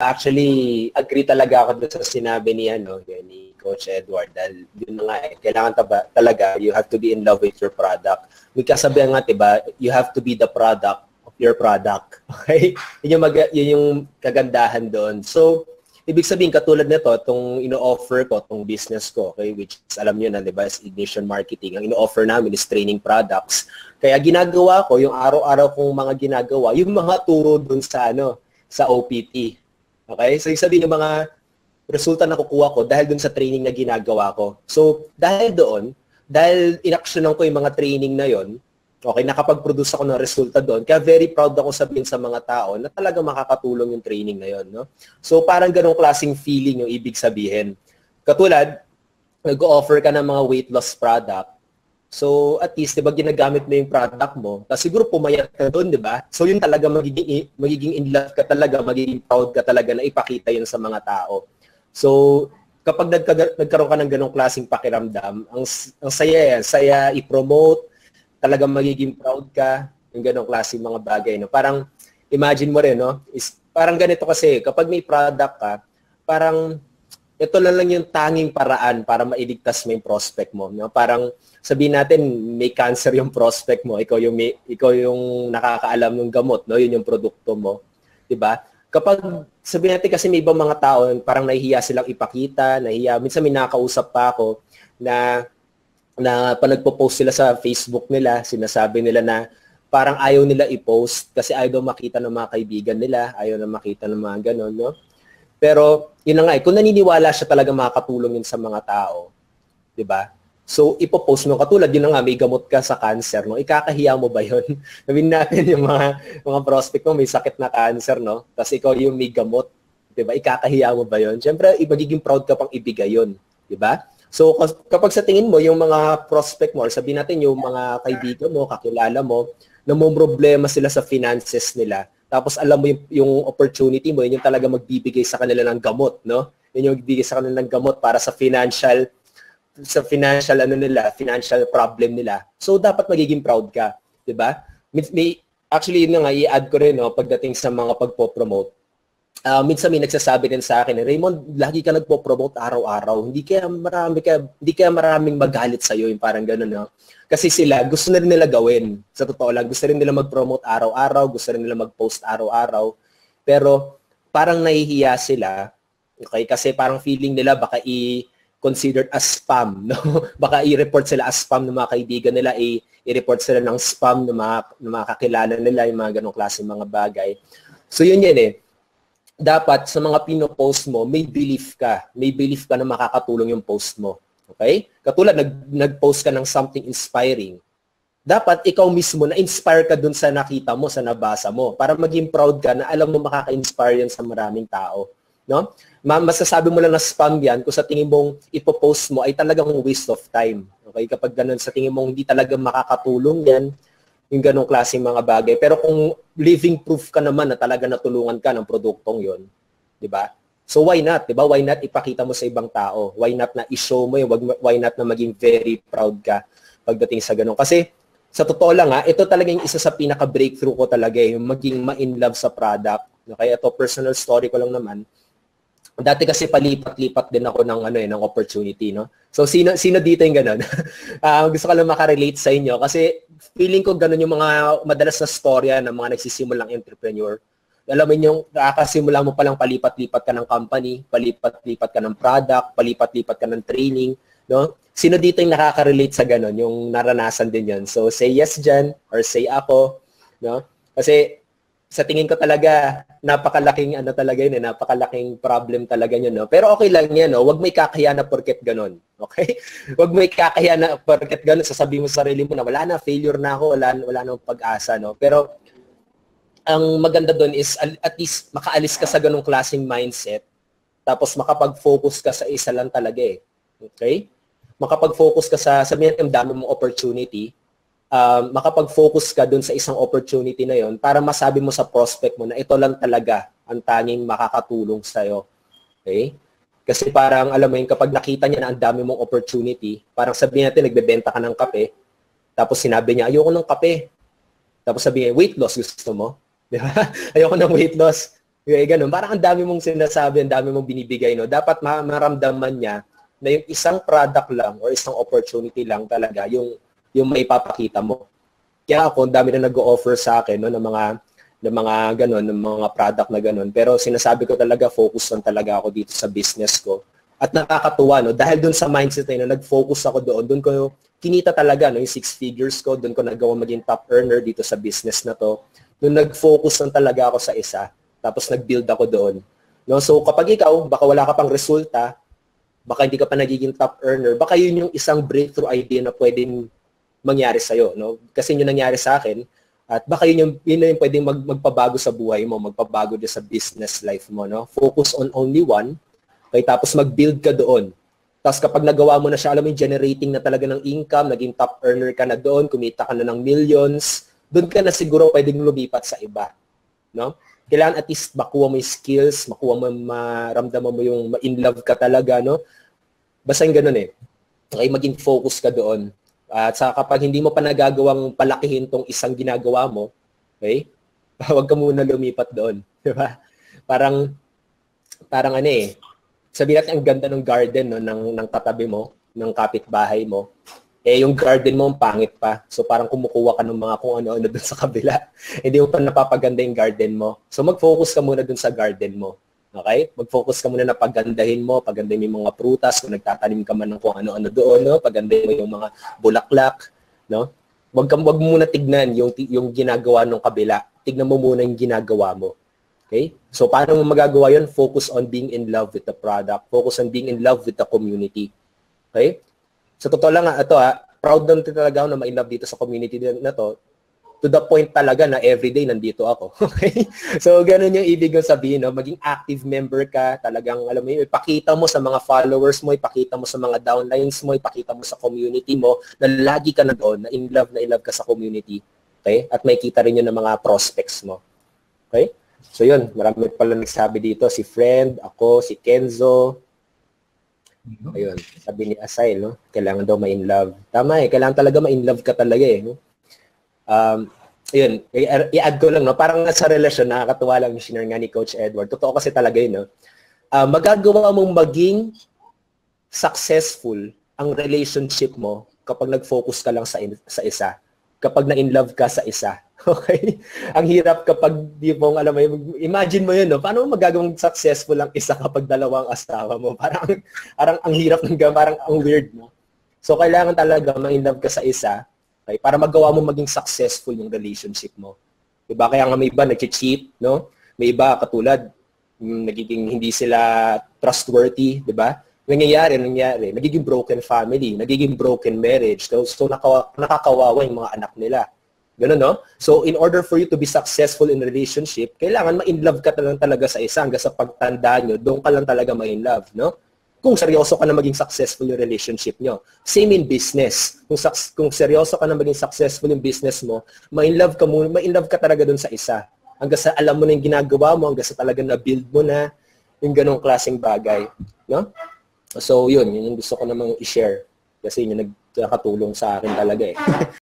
Actually, agree talaga ako doon sa sinabi ni, ni Coach Edward. Dahil yun na nga kailangan talaga, you have to be in love with your product. May kasabihan nga, diba, you have to be the product of your product. Okay? Yun yung kagandahan doon. So, ibig sabihin, katulad nito, itong ino-offer ko, itong business ko, okay, which is, alam nyo na, diba, is Ignition Marketing. Ang ino-offer namin is training products. Kaya ginagawa ko, yung araw-araw kong mga ginagawa, yung mga turo doon sa, sa OPT. Okay? So, yung sabihin yung mga resulta na kukuha ko dahil dun sa training na ginagawa ko. So, dahil doon, dahil inaksyonan ko yung mga training na yon, okay, nakapag-produce ako ng resulta doon, kaya very proud ako sabihin sa mga tao na talaga makakatulong yung training na yon, no? So, parang ganong klaseng feeling yung ibig sabihin. Katulad, nag-offer ka ng mga weight loss product. So, at least, di ba, ginagamit mo yung product mo, tapos siguro pumayat ka doon, di ba? So, yun talaga, magiging in love ka talaga, magiging proud ka talaga na ipakita yun sa mga tao. So, kapag nagkaroon ka ng ganong klaseng pakiramdam, ang saya i-promote, talaga magiging proud ka, yung ganong klaseng mga bagay, no? Parang, imagine mo rin, no? Parang ganito kasi, kapag may product ka, parang, ito lang yung tanging paraan para mailigtas mo yung prospect mo. No? Parang sabihin natin, may cancer yung prospect mo, ikaw yung nakakaalam ng gamot, no? Yun yung produkto mo. Diba? Kapag sabihin natin kasi may ibang mga tao, parang nahihiya silang ipakita, minsan may nakakausap pa ako na pa nagpo-post sila sa Facebook nila, sinasabi nila na parang ayaw nila i-post kasi ayaw daw makita ng mga kaibigan nila, ayaw na makita ng mga ganon, no? Pero, yun na nga, kung naniniwala siya talaga makakatulong yun sa mga tao, di ba? So, ipopost mo, katulad, yun na nga, may gamot ka sa cancer, no? Ikakahiya mo ba yun? Sabihin natin yung mga prospect mo, may sakit na cancer, no? Tapos ikaw yung may gamot, di ba? Ikakahiya mo ba yun? Siyempre, magiging proud ka pang ibigay yun, di ba? So, kapag sa tingin mo, yung mga prospect mo, or sabihin natin yung mga kaibigan mo, kakilala mo, na may problema sila sa finances nila, tapos alam mo yung opportunity mo, yun yung talaga magbibigay sa kanila ng gamot, no? Yun yung magbibigay sa kanila ng gamot para sa financial problem nila. So dapat magiging proud ka, 'di ba? Actually yun nga i-add ko rin, no, pagdating sa mga pagpo-promote. Minsan may nagsasabi din sa akin, Raymond, lagi ka nagpo-promote araw-araw. Hindi kaya maraming magalit sa iyo, yung parang gano'n, no? Kasi sila, gusto na rin nila gawin. Sa totoo lang, gusto rin nila mag-promote araw-araw, gusto rin nila mag-post araw-araw. Pero parang nahihiya sila, okay? Kasi parang feeling nila baka i-considered as spam, no? Baka i-report sila as spam ng mga kaibigan nila, i-report sila ng spam ng mga kakilala nila, yung mga ganong klase mga bagay. So yun eh. Dapat sa mga pino-post mo, may belief ka. May belief ka na makakatulong yung post mo. Okay? Katulad, nag-post ka ng something inspiring. Dapat ikaw mismo na-inspire ka dun sa nakita mo, sa nabasa mo, para maging proud ka na alam mo makaka-inspire yan sa maraming tao. No? Masasabi mo lang na spam yan kung sa tingin mong ipopost mo ay talagang waste of time. Okay? Kapag ganun sa tingin mong hindi talaga makakatulong yan, yung ganong klaseng mga bagay. Pero kung living proof ka naman na talaga natulungan ka ng produktong yon, di ba? So why not, di ba? Why not ipakita mo sa ibang tao? Why not na i-show mo yun? Why not na maging very proud ka pagdating sa ganon? Kasi sa totoo lang ito talaga yung isa sa pinaka-breakthrough ko talaga, yung maging ma-in love sa product. Okay, ito personal story ko lang naman. Dati kasi palipat-lipat din ako ng opportunity, no? So sino dito yung ganun? Gusto ko lang makarelate sa inyo kasi feeling ko ganun yung mga madalas na storya ng mga nagsisimulang entrepreneur. Alam mo yung nakakasimula mo palang palipat-lipat ka ng company, palipat-lipat ka ng product, palipat-lipat ka ng training, no? Sino dito yung nakaka-relate sa ganun, yung naranasan din yun? So say yes dyan or say ako, no? Kasi sa tingin ko talaga, napakalaking napakalaking problem talaga yun, no? Pero okay lang yan, no? Huwag may kakahiya na porket ganun, okay? Huwag may kakahiya na porket ganun, sasabihin mo sa sarili mo na wala na, failure na ako, wala na pag-asa, no? Pero ang maganda doon is at least makaalis ka sa ganung klaseng mindset, tapos makapag-focus ka sa isa lang talaga eh. Okay? Makapag-focus ka sabihin natin, dami mong opportunity, makapag-focus ka dun sa isang opportunity na yon para masabi mo sa prospect mo na ito lang talaga ang tanging makakatulong sa'yo. Okay? Kasi parang, alam mo yun, kapag nakita niya na ang dami mong opportunity, parang sabihin natin, nagbebenta ka ng kape, tapos sinabi niya, ayoko ng kape. Tapos sabihin, weight loss, gusto mo? Di ba? Ayoko ng weight loss. Ganun. Parang ang dami mong sinasabi, ang dami mong binibigay, no? Dapat maramdaman niya na yung isang product lang or isang opportunity lang talaga yung maipapakita mo. Kaya ako, ang dami na nag-o-offer sa akin, no, ng mga ganun, ng mga product na ganun. Pero sinasabi ko talaga, focus lang talaga ako dito sa business ko. At nakakatuwa, no, dahil doon sa mindset na yun, nag-focus ako doon ko kinita talaga, no, yung 6 figures ko, doon ko nagawa maging top earner dito sa business na to. Doon nag-focus lang talaga ako sa isa. Tapos nag-build ako doon. No? So kapag ikaw, baka wala ka pang resulta, baka hindi ka pa nagiging top earner, baka yun yung isang breakthrough idea na pwedeng mangyari sa'yo. No? Kasi yun nangyari sa akin. At baka yun yung pwedeng magpabago sa buhay mo, magpabago din sa business life mo. No? Focus on only one, okay? Tapos mag-build ka doon. Tapos kapag nagawa mo na siya, alam mo yung generating na talaga ng income, naging top earner ka na doon, kumita ka na ng millions, doon ka na siguro pwedeng lumipat sa iba. No? Kailangan at least makuha mo yung skills, maramdaman mo yung ma-in love ka talaga, no? Basta yung ganun eh. Okay, maging focus ka doon. At saka kapag hindi mo pa nagagawang palakihin tong isang ginagawa mo, okay? Huwag ka muna lumipat doon, di ba? Parang ano eh, sabihin natin ang ganda ng garden, no, ng katabi mo, ng kapitbahay mo. Eh, yung garden mo, pangit pa. So, parang kumukuha ka ng mga kung ano-ano dun sa kabila. Hindi mo pa napapaganda yung garden mo. So, mag-focus ka muna dun sa garden mo. Okay? Mag-focus ka muna na pagandahin mo yung mga prutas, kung nagtatanim ka man ng kung ano-ano doon, no? Pagandahin mo yung mga bulaklak, no? Wag mo muna tignan yung ginagawa ng kabila. Tignan mo muna yung ginagawa mo. Okay? So, paano mo magagawa yun? Focus on being in love with the product. Focus on being in love with the community. Okay? Sa totoo lang proud lang talaga ako na ma-inlove dito sa community na to, to the point talaga na everyday nandito ako. Okay? So, ganun yung ibig kong sabihin, no? Maging active member ka, talagang, alam mo yun, ipakita mo sa mga followers mo, ipakita mo sa mga downlines mo, ipakita mo sa community mo, na lagi ka na doon, na in love ka sa community. Okay? At may kita rin yun ng mga prospects mo. Okay? So, yun, marami pala nagsabi dito, si Friend, ako, si Kenzo. Ayun, sabi ni Asay, no? Kailangan daw ma-in love. Tama eh, kailangan talaga ma-in love ka talaga eh. No? Ayun, i-add ko lang, no? Parang sa relasyon, nakakatuwa lang yung shinare nga ni Coach Edward. Totoo kasi talaga yun, no? Magagawa mong maging successful ang relationship mo kapag nag-focus ka lang sa isa. Kapag na-in love ka sa isa. Okay? Ang hirap kapag di mo, alam mo, imagine mo yun, no? Paano mo magagawang successful ang isa kapag dalawang asawa mo? Parang ang hirap parang ang weird, no? So, kailangan talaga ma-in love ka sa isa, okay? Para magawa mo maging successful yung relationship mo. Diba? Kaya nga may iba nag-cheat, no? May iba katulad, nagiging hindi sila trustworthy, diba? Nangyayari, nagiging broken family, nagiging broken marriage. So nakakawawa yung mga anak nila. Ganun, no? So, in order for you to be successful in a relationship, kailangan ma-in love ka talaga sa isa hanggang sa pagtanda nyo, doon ka lang talaga ma-in love, no? Kung seryoso ka na maging successful yung relationship nyo. Same in business. Kung seryoso ka na maging successful yung business mo, ma-in love ka talaga doon sa isa. Hanggang sa alam mo na yung ginagawa mo, hanggang sa talaga na-build mo na yung ganong klaseng bagay, no? So, yun yung gusto ko namang i-share. Kasi yun yung nagkakatulong sa akin talaga eh.